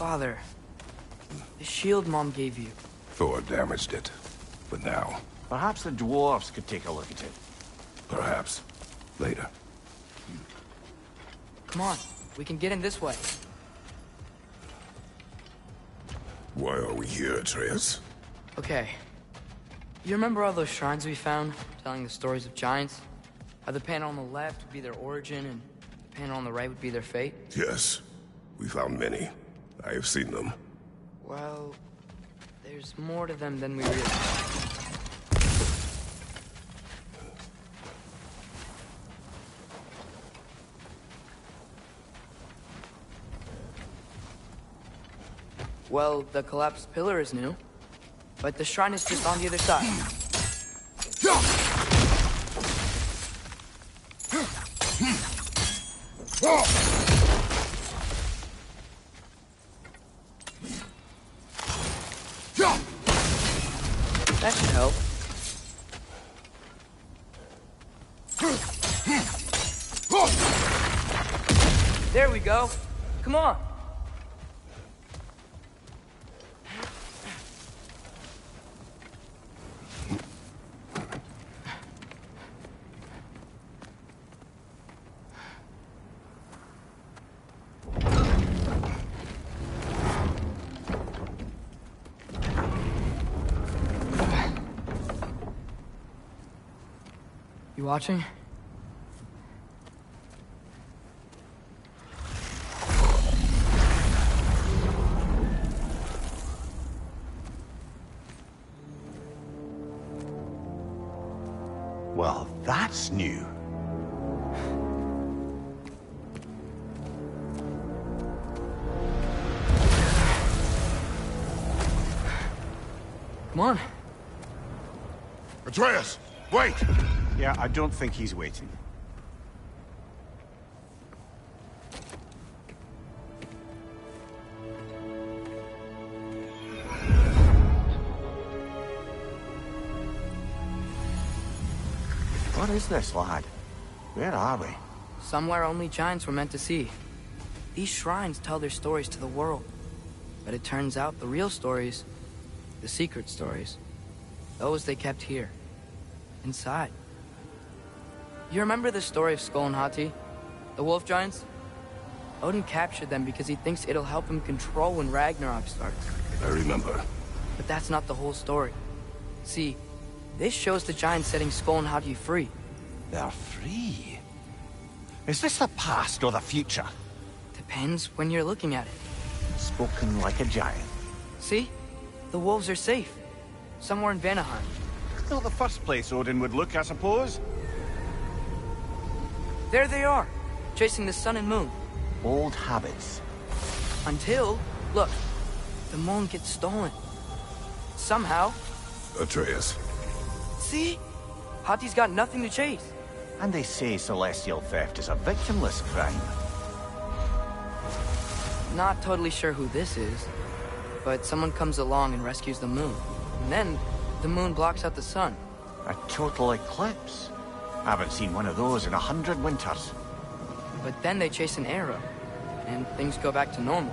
Father, the shield Mom gave you. Thor damaged it. But now, Perhaps the dwarves could take a look at it. perhaps, later. Come on, we can get in this way. Why are we here, Atreus? Okay. You remember all those shrines we found, telling the stories of giants? How the panel on the left would be their origin, and the panel on the right would be their fate? Yes. We found many. I have seen them. Well, there's more to them than we realize. Well, the collapsed pillar is new, but the shrine is just on the other side. That should help. There we go. Come on. You watching? Well, that's new. Come on. Atreus! Wait! Yeah, I don't think he's waiting. What is this, lad? Where are we? Somewhere only giants were meant to see. These shrines tell their stories to the world. But it turns out the real stories, the secret stories, those they kept here, inside. You remember the story of Skull and Hati? The wolf giants? Odin captured them because he thinks it'll help him control when Ragnarok starts. I remember. But that's not the whole story. See, this shows the giants setting Skull and Hati free. They're free. Is this the past or the future? Depends when you're looking at it. Spoken like a giant. See? The wolves are safe. Somewhere in Vanaheim. Not the first place Odin would look, I suppose. There they are, chasing the sun and moon. Old habits. Until, look, the moon gets stolen. Somehow. Atreus. See? Hati's got nothing to chase. And they say celestial theft is a victimless crime. Not totally sure who this is, but someone comes along and rescues the moon. And then, the moon blocks out the sun. A total eclipse. I haven't seen one of those in 100 winters. But then they chase an arrow, and things go back to normal.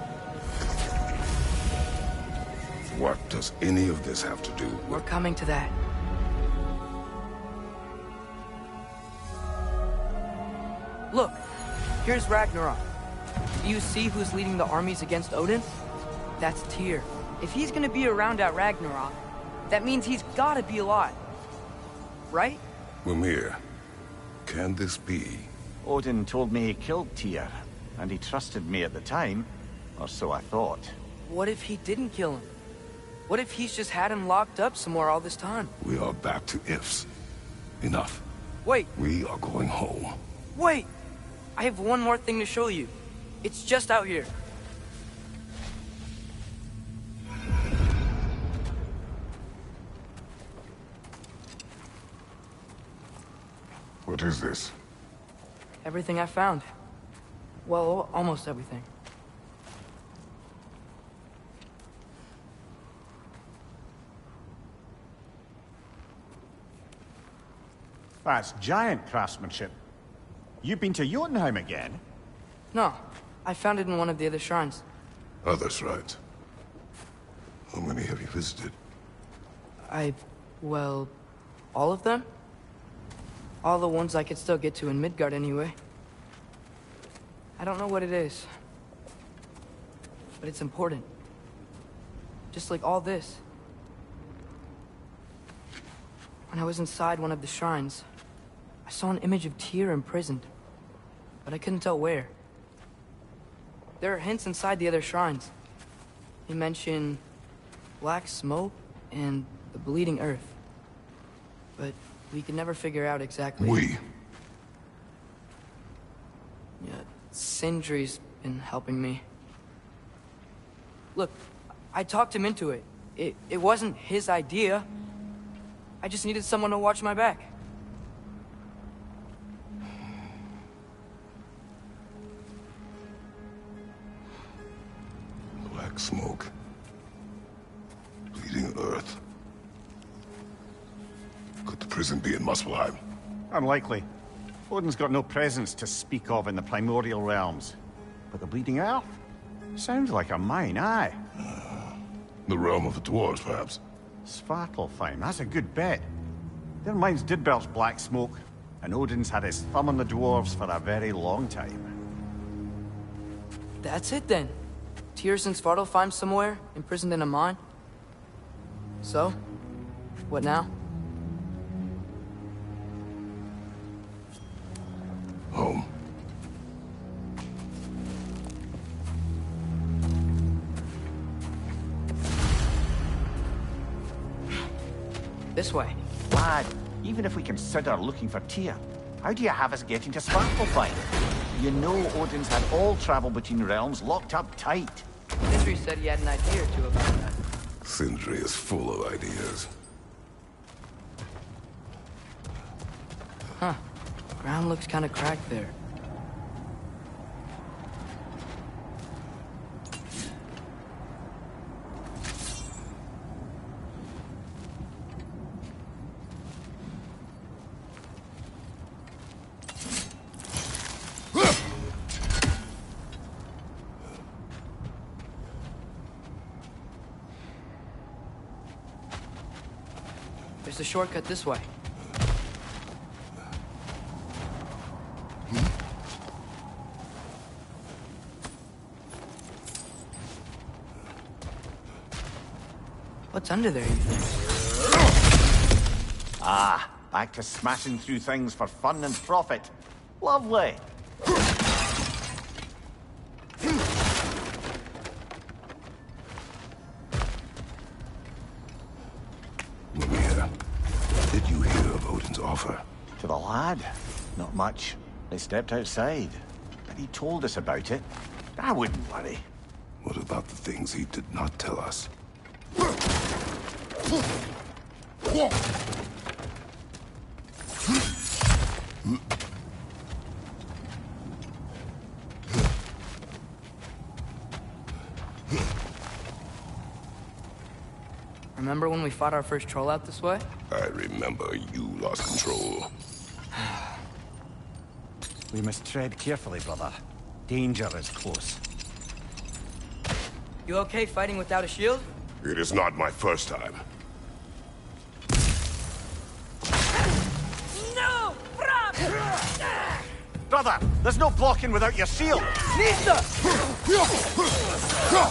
What does any of this have to do with... We're coming to that. Look, here's Ragnarok. Do you see who's leading the armies against Odin? That's Tyr. If he's gonna be around at Ragnarok, that means he's gotta be alive. Right? Mimir, can this be? Odin told me he killed Tyr, and he trusted me at the time, or so I thought. What if he didn't kill him? What if he's just had him locked up somewhere all this time? We are back to ifs. Enough. Wait, We are going home. wait! I have one more thing to show you. It's just out here. What is this? Everything I found. Well, almost everything. That's giant craftsmanship. You've been to Jotunheim again? No, I found it in one of the other shrines. Other shrines. How many have you visited? Well, all of them? All the ones I could still get to in Midgard anyway. I don't know what it is, but it's important. Just like all this. When I was inside one of the shrines, I saw an image of Tyr imprisoned, but I couldn't tell where. There are hints inside the other shrines. They mention black smoke and the bleeding earth. But we could never figure out exactly... We? Yeah, Sindri's been helping me. Look, I talked him into it. It wasn't his idea. I just needed someone to watch my back. Black smoke. Bleeding earth. Could the prison be in Muspelheim? Unlikely. Odin's got no presence to speak of in the primordial realms. But the bleeding earth? Sounds like a mine, aye. The realm of the dwarves, perhaps? Svartalfheim, that's a good bet. Their mines did belch black smoke, and Odin's had his thumb on the dwarves for a very long time. That's it then. Tyr's in Svartalfheim somewhere, imprisoned in a mine. So, what now? Home. This way. Lad, even if we consider looking for Tyr, how do you have us getting to Svartalfheim? You know Odin's had all travel between realms locked up tight. Sindri said he had an idea or two about that. Sindri is full of ideas. Huh. Ground looks kind of cracked there. There's a shortcut this way. What's under there, you think? Ah, back to smashing through things for fun and profit. Lovely. Mimir, did you hear of Odin's offer? To the lad? Not much. They stepped outside. But he told us about it. I wouldn't worry. What about the things he did not tell us? Remember when we fought our first troll out this way? I remember you lost control. We must tread carefully, brother. Danger is close. You okay fighting without a shield? It is not my first time. No! Brother, there's no blocking without your shield! Nista! Nista!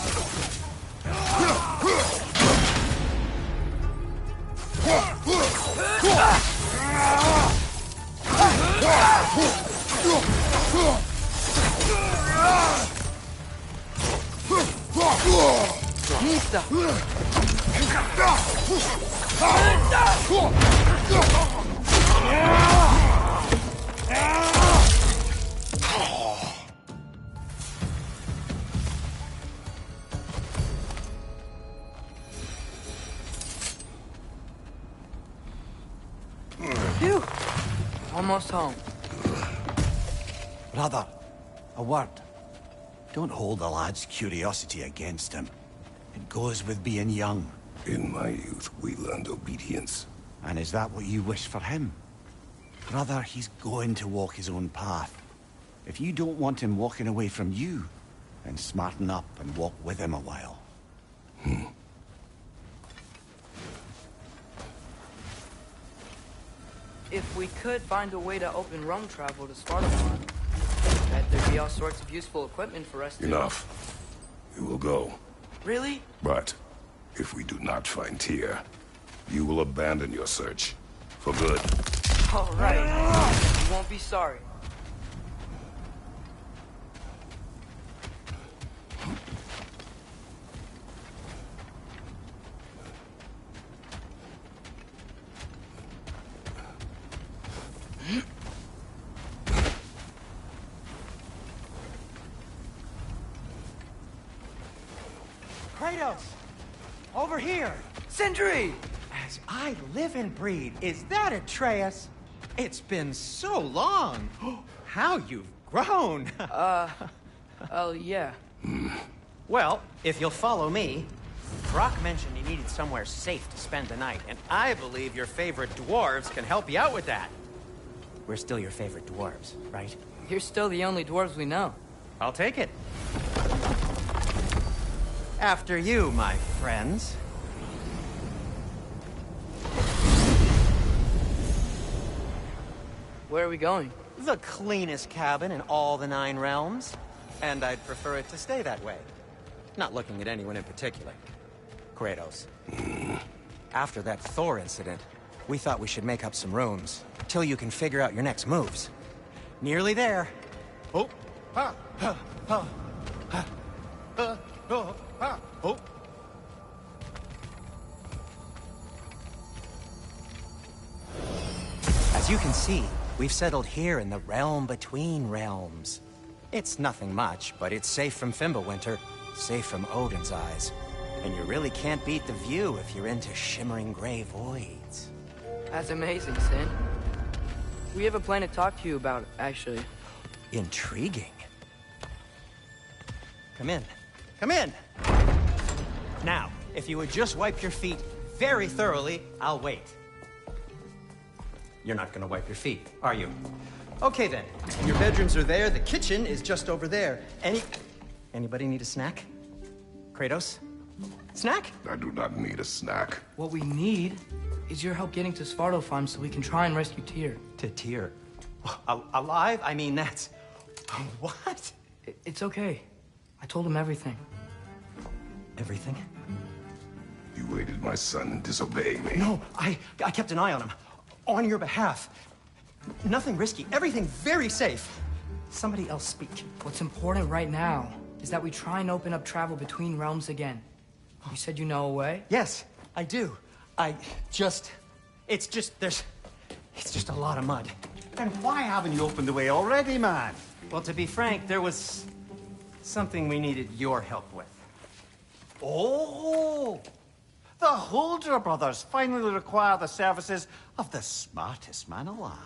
Phew! Almost home. Brother, a word. Don't hold the lad's curiosity against him. It goes with being young. In my youth, we learned obedience. And is that what you wish for him? Brother, he's going to walk his own path. If you don't want him walking away from you, and smarten up and walk with him a while. If we could find a way to open realm travel to Svartalfheim, I bet there'd be all sorts of useful equipment for us to... Enough. We will go. Really? But if we do not find Tyr, you will abandon your search. For good. All right. You won't be sorry. Kratos! Over here! Sindri! As I live and breathe, is that Atreus? It's been so long! How you've grown! Oh, yeah. Well, if you'll follow me, Brock mentioned he needed somewhere safe to spend the night, and I believe your favorite dwarves can help you out with that. We're still your favorite dwarves, right? You're still the only dwarves we know. I'll take it. After you, my friends. Where are we going? The cleanest cabin in all the 9 realms. And I'd prefer it to stay that way. Not looking at anyone in particular. Kratos. After that Thor incident, we thought we should make up some rooms, till you can figure out your next moves. Nearly there. Oh. Ha. Ha. Ha. Ha. Ha. Ha. Ha. Oh. As you can see, we've settled here in the realm between realms. It's nothing much, but it's safe from Fimbulwinter, safe from Odin's eyes. And you really can't beat the view if you're into shimmering gray voids. That's amazing, Sin. We have a plan to talk to you about, actually. Intriguing. Come in. Come in! Now, if you would just wipe your feet very thoroughly, I'll wait. You're not gonna wipe your feet, are you? Okay then. Your bedrooms are there, the kitchen is just over there. Anybody need a snack? Kratos? Snack? I do not need a snack. What we need is your help getting to Svartalfheim so we can try and rescue Tyr. To Tyr? Alive? I mean, that's... What? It's okay. I told him everything. Everything? You aided my son in disobeying me. No, I kept an eye on him. On your behalf. Nothing risky. Everything very safe. Somebody else speak. What's important right now is that we try and open up travel between realms again. You said you know a way? Yes, I do. It's just a lot of mud. Then why haven't you opened the way already, man? Well, to be frank, there was something we needed your help with. Oh! The Holder brothers finally require the services of the smartest man alive.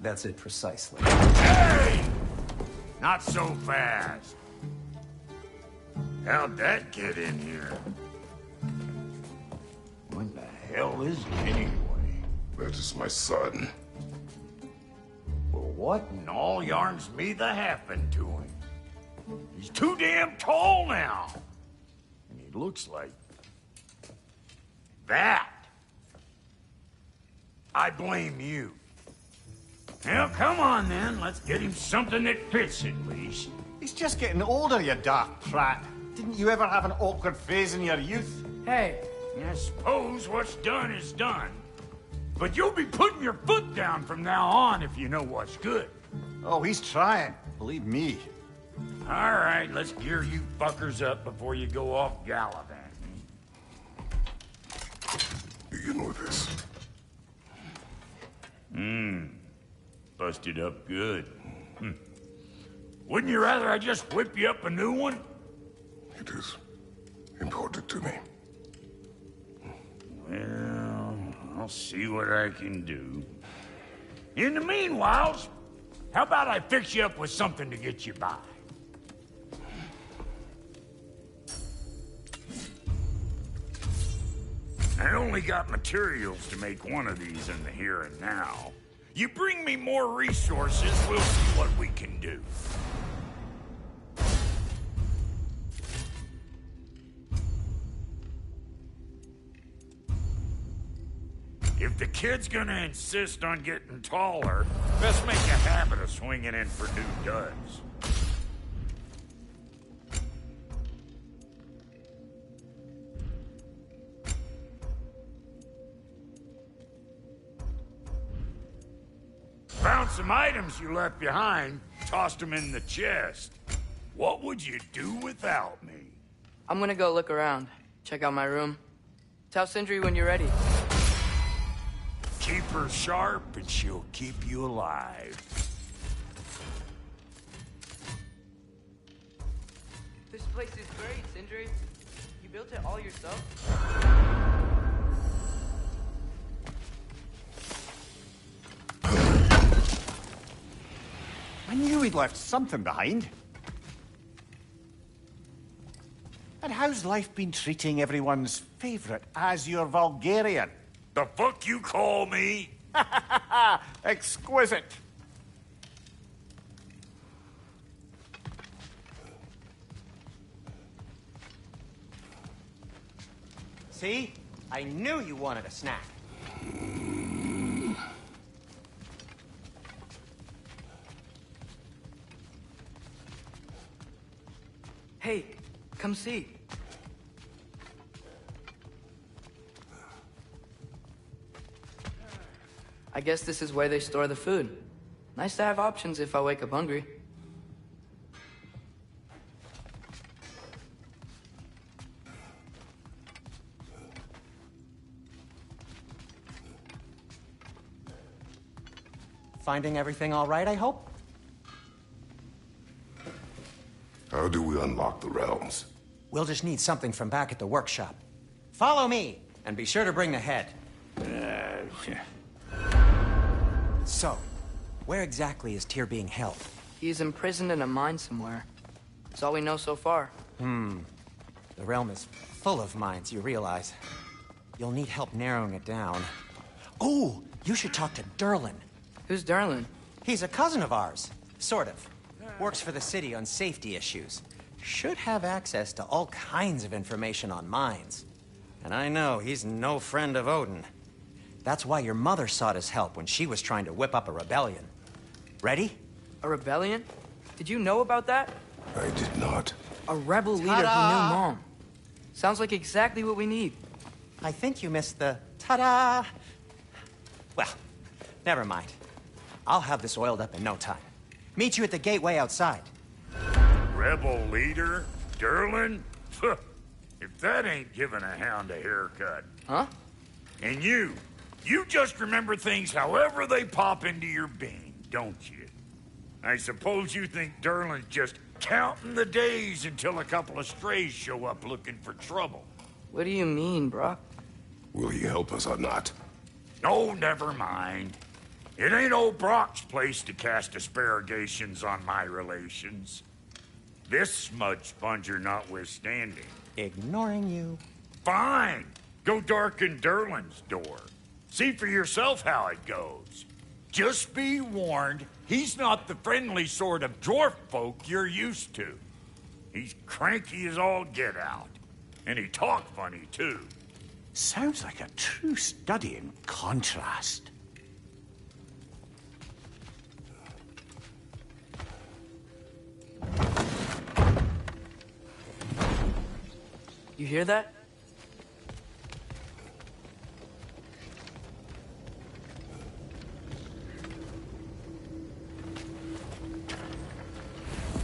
That's it precisely. Hey! Not so fast. How'd that get in here? What the hell is it anyway? That is my son. Well, what in all yarns me the happened to him? He's too damn tall now. And he looks like... that. I blame you. Well, come on then. Let's get him something that fits at least. He's just getting older, you dark prat. Didn't you ever have an awkward phase in your youth? Hey, I suppose what's done is done. But you'll be putting your foot down from now on if you know what's good. Oh, he's trying. Believe me. All right, let's gear you fuckers up before you go off gallivanting. Begin with this. Busted up good. Wouldn't you rather I just whip you up a new one? It is important to me. Well, I'll see what I can do. In the meanwhile, how about I fix you up with something to get you by? I only got materials to make one of these in the here and now. You bring me more resources, we'll see what we can do. If the kid's gonna insist on getting taller, best make a habit of swinging in for new duds. Found some items you left behind, tossed them in the chest. What would you do without me? I'm gonna go look around. Check out my room. Tell Sindri when you're ready. Keep her sharp and she'll keep you alive. This place is great, Sindri. You built it all yourself? I knew he'd left something behind. And how's life been treating everyone's favorite Azure Vulgarian? The fuck you call me? Exquisite. See? I knew you wanted a snack. Hey, come see. I guess this is where they store the food. Nice to have options if I wake up hungry. Finding everything all right, I hope? How do we unlock the realms? We'll just need something from back at the workshop. Follow me, and be sure to bring the head. So, where exactly is Tyr being held? He's imprisoned in a mine somewhere. That's all we know so far. The realm is full of mines, you realize. You'll need help narrowing it down. Oh, you should talk to Derlin. Who's Darlin? He's a cousin of ours. Sort of. Works for the city on safety issues. Should have access to all kinds of information on mines. And I know he's no friend of Odin. That's why your mother sought his help when she was trying to whip up a rebellion. Ready? A rebellion? Did you know about that? I did not. A rebel leader who knew Mom. Sounds like exactly what we need. I think you missed the ta-da. Well, never mind. I'll have this oiled up in no time. Meet you at the gateway outside. Rebel leader? Derlin? If that ain't giving a hound a haircut. Huh? And you just remember things however they pop into your bean, don't you? I suppose you think Derlin's just counting the days until a couple of strays show up looking for trouble. What do you mean, Brock? Will he help us or not? No, never mind. It ain't old Brock's place to cast asparagations on my relations. This smudge sponger notwithstanding. Ignoring you. Fine. Go darken Derlin's door. See for yourself how it goes. Just be warned, he's not the friendly sort of dwarf folk you're used to. He's cranky as all get out. And he talk funny, too. Sounds like a true study in contrast. You hear that?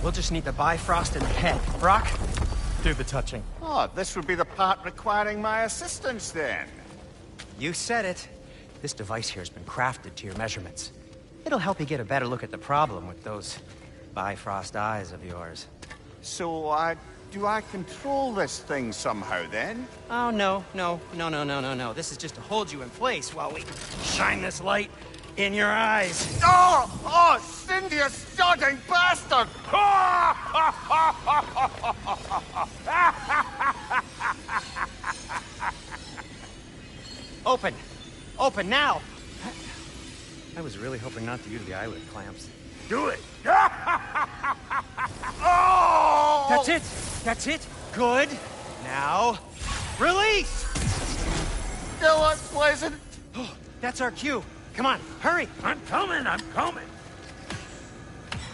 We'll just need the Bifrost in the head. Brock, do the touching. Oh, this would be the part requiring my assistance then. You said it. This device here has been crafted to your measurements. It'll help you get a better look at the problem with those Bifrost eyes of yours. So, do I control this thing somehow then? Oh, no. This is just to hold you in place while we shine this light in your eyes. Oh, Cindy, you sodding bastard! Open! Open now! I was really hoping not to use the eyelid clamps. Do it. Oh! That's it! That's it! Good! Now, release! Still unpleasant. That's our cue. Come on, hurry! I'm coming, I'm coming.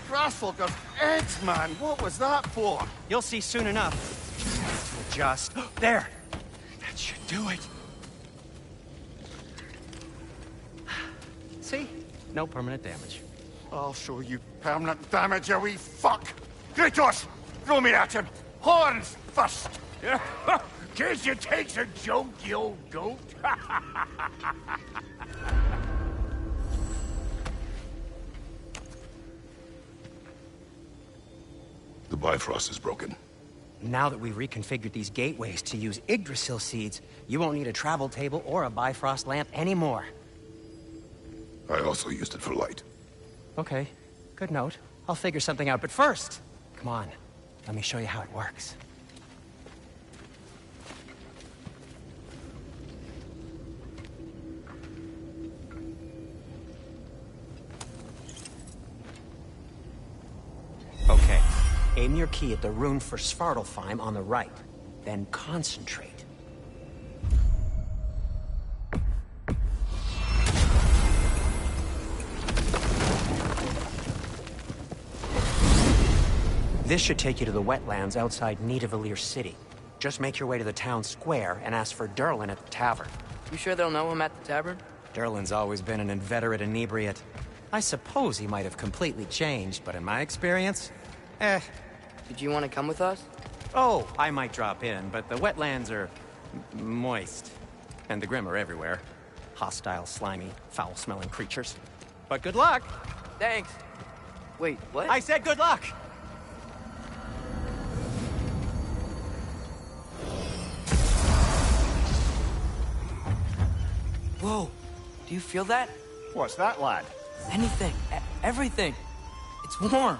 Grassfuckers, eggs, man! What was that for? You'll see soon enough. Just... There! That should do it. See? No permanent damage. I'll show you permanent damage, you wee fuck! Kratos! Throw me at him! Horns first! Guess you takes a joke, you old goat. The Bifrost is broken. Now that we've reconfigured these gateways to use Yggdrasil seeds, you won't need a travel table or a Bifrost lamp anymore. I also used it for light. Okay, good note. I'll figure something out, but first, come on, let me show you how it works. Okay, aim your key at the rune for Svartalfheim on the right, then concentrate. This should take you to the wetlands outside Nidavellir City. Just make your way to the town square and ask for Durlin at the tavern. You sure they'll know him at the tavern? Durlin's always been an inveterate inebriate. I suppose he might have completely changed, but in my experience, Did you want to come with us? Oh, I might drop in, but the wetlands are moist. And the Grim are everywhere. Hostile, slimy, foul-smelling creatures. But good luck! Thanks. Wait, what? I said good luck! Whoa, do you feel that? What's that, lad? Anything, everything. It's warm.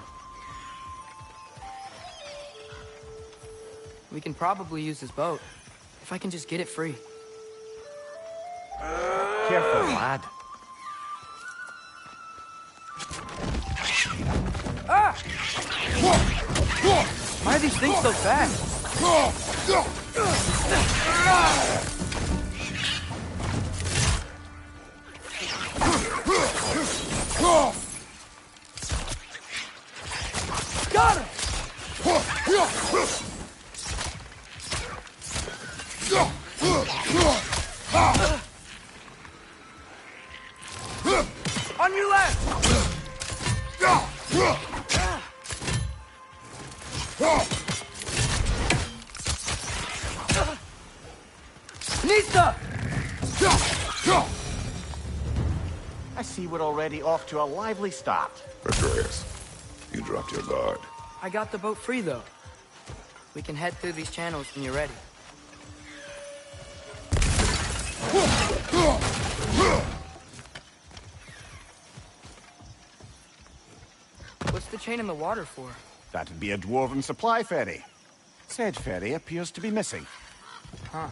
We can probably use this boat, if I can just get it free. Careful, lad. Ah! Why are these things so fast? Got him! On your left! Nista! I see we're already off to a lively start. Atreus, you dropped your guard. I got the boat free, though. We can head through these channels when you're ready. What's the chain in the water for? That'd be a dwarven supply ferry. Said ferry appears to be missing. Huh.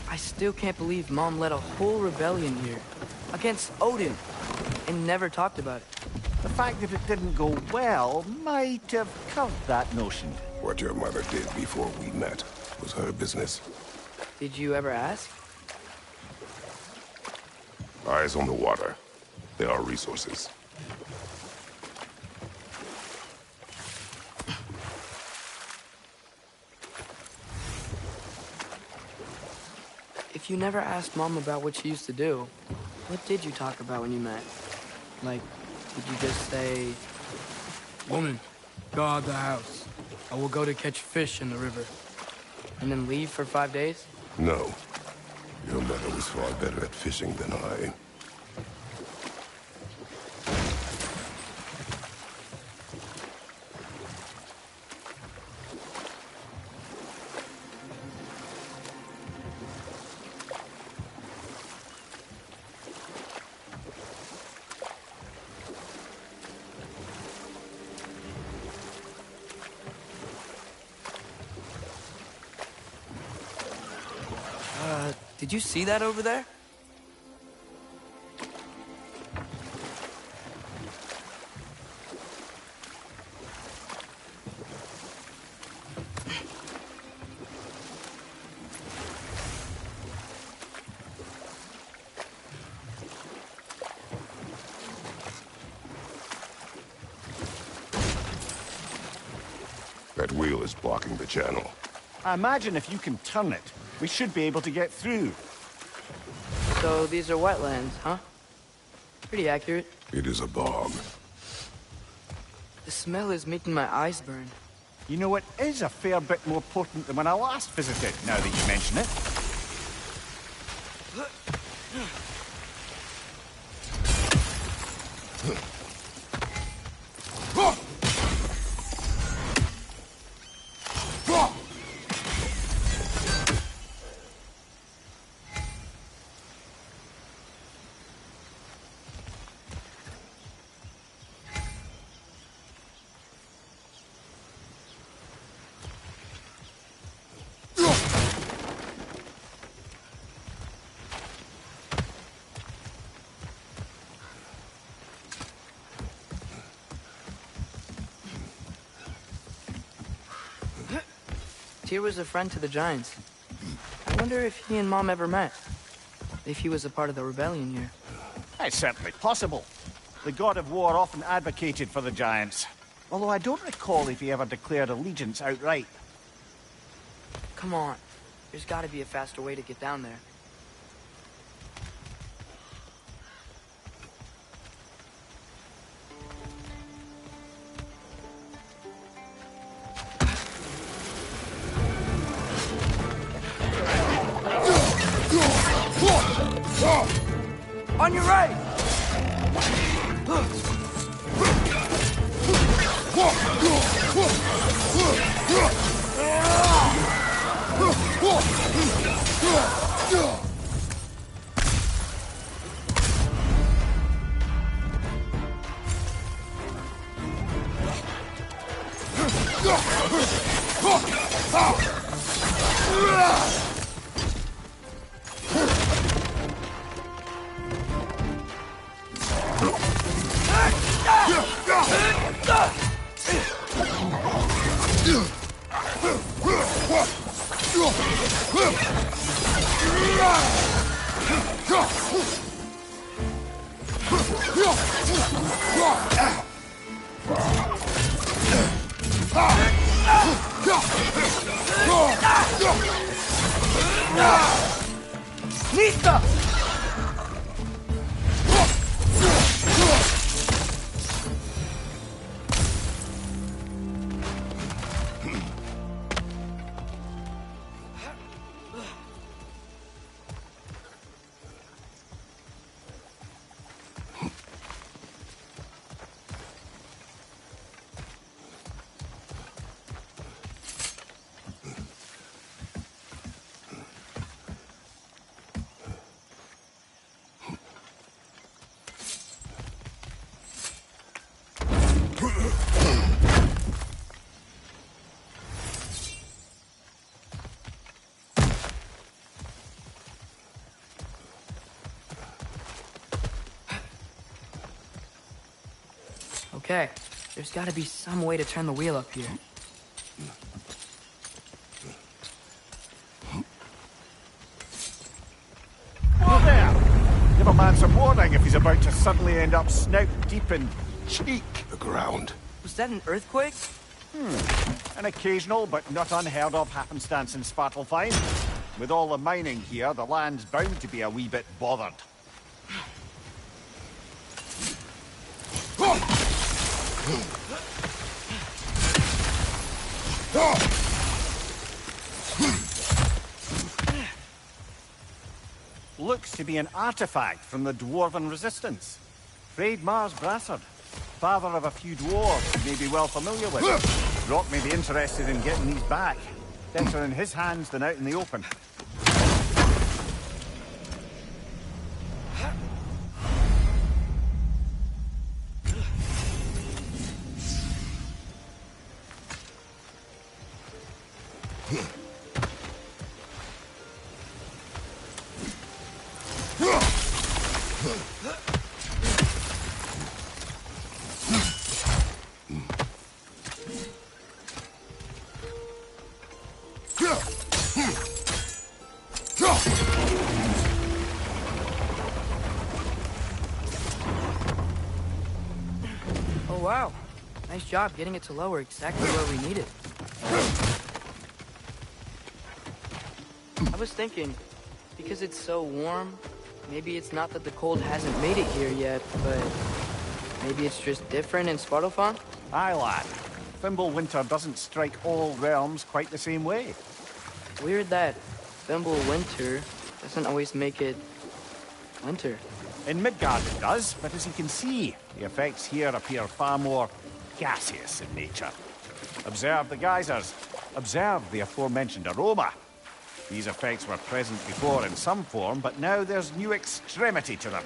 I still can't believe Mom led a whole rebellion here. Against Odin. And never talked about it. The fact that it didn't go well might have curbed that notion. What your mother did before we met was her business. Did you ever ask? Eyes on the water. There are resources. If you never asked Mom about what she used to do, what did you talk about when you met? Like, did you just say... Woman, guard the house. I will go to catch fish in the river. And then leave for 5 days? No. Your mother was far better at fishing than I. Did you see that over there? That wheel is blocking the channel. I imagine if you can turn it, we should be able to get through. So these are wetlands, huh? Pretty accurate. It is a bog. The smell is making my eyes burn. You know, it is a fair bit more potent than when I last visited, now that you mention it. Tyr was a friend to the Giants. I wonder if he and Mom ever met. If he was a part of the rebellion here. It's certainly possible. The god of war often advocated for the Giants. Although I don't recall if he ever declared allegiance outright. Come on. There's gotta be a faster way to get down there. On your right! Nista! Okay, there's gotta be some way to turn the wheel up here. Whoa there! Give a man some warning if he's about to suddenly end up snout deep in cheek. The ground. Was that an earthquake? An occasional but not unheard of happenstance in Svartalfheim. With all the mining here, the land's bound to be a wee bit bothered. Looks to be an artifact from the Dwarven Resistance. Freyd Mars Brassard, father of a few dwarves you may be well familiar with. Rock may be interested in getting these back. Better in his hands than out in the open. job getting it to lower exactly where we need it. I was thinking, because it's so warm, maybe it's not that the cold hasn't made it here yet, but maybe it's just different in Svartalfheim? Aye, lad. Winter doesn't strike all realms quite the same way. Weird that Winter doesn't always make it winter. In Midgard it does, but as you can see, the effects here appear far more gaseous in nature. Observe the geysers. Observe the aforementioned aroma. These effects were present before in some form, but now there's new extremity to them.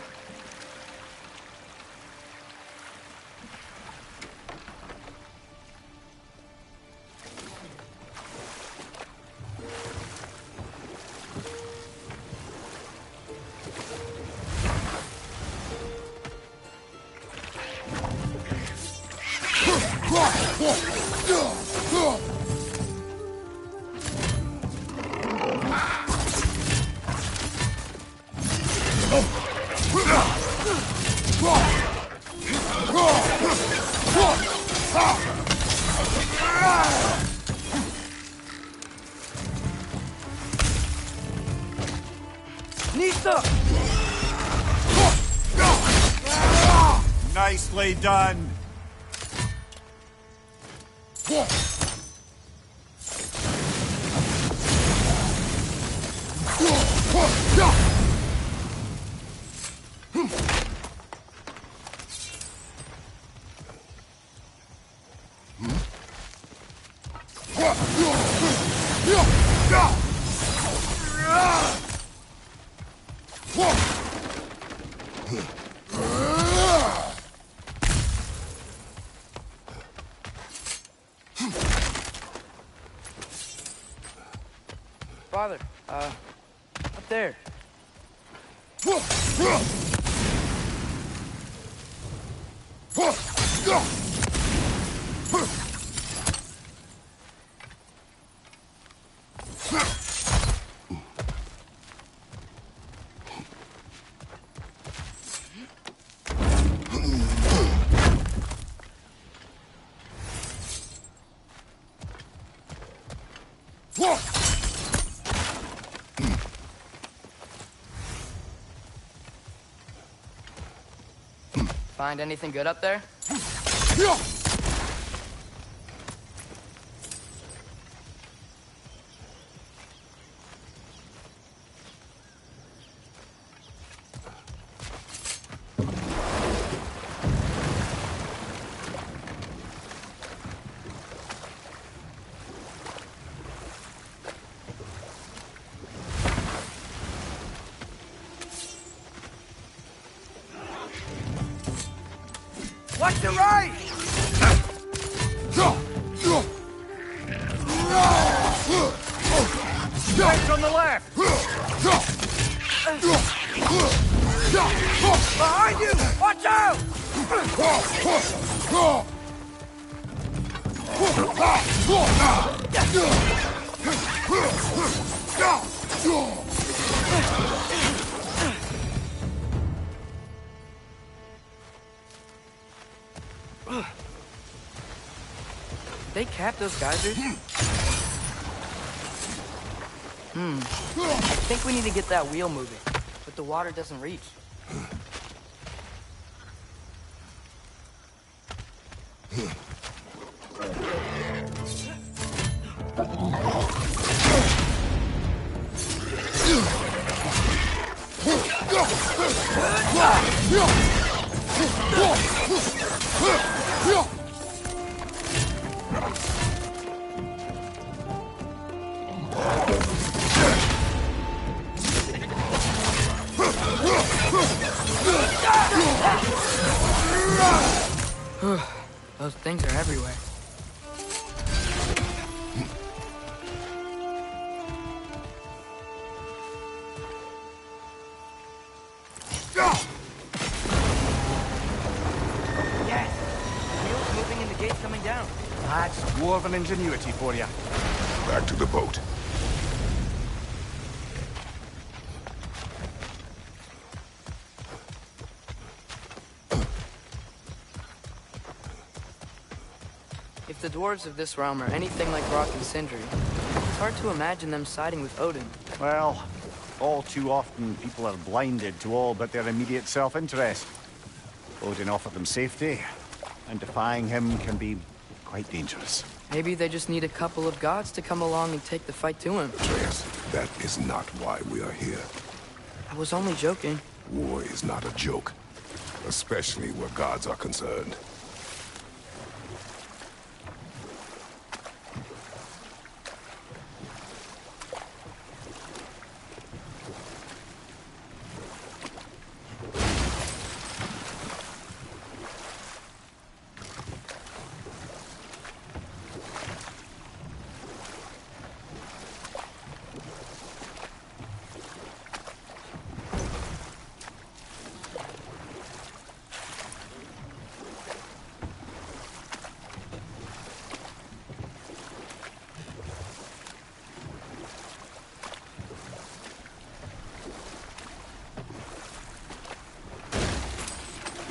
Nicely done. Father, up there. Find anything good up there? Watch the right! Right on the left! Behind you! Watch out! They cap those geysers? I think we need to get that wheel moving, but the water doesn't reach. Those things are everywhere. Yes! The wheel's moving and the gate's coming down. That's dwarven ingenuity for you. Back to the boat. If the dwarves of this realm are anything like Rock and Sindri, it's hard to imagine them siding with Odin. Well, all too often people are blinded to all but their immediate self-interest. Odin offered them safety, and defying him can be quite dangerous. Maybe they just need a couple of gods to come along and take the fight to him. Atreus, that is not why we are here. I was only joking. War is not a joke, especially where gods are concerned.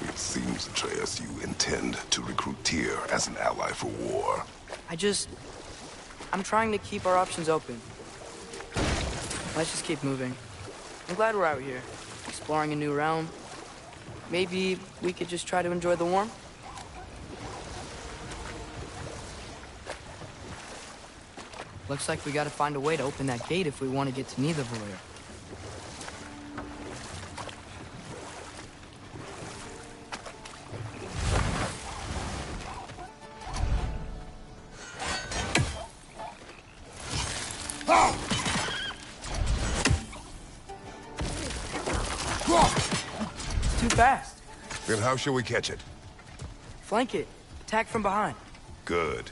It seems, Atreus, you intend to recruit Tyr as an ally for war. I'm trying to keep our options open. Let's just keep moving. I'm glad we're out here, exploring a new realm. Maybe we could just try to enjoy the warmth? Looks like we gotta find a way to open that gate if we want to get to Nidavellir. It's too fast. Then how shall we catch it? Flank it. Attack from behind. Good.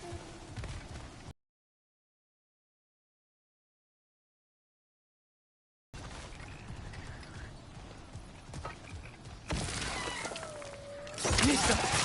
Mista!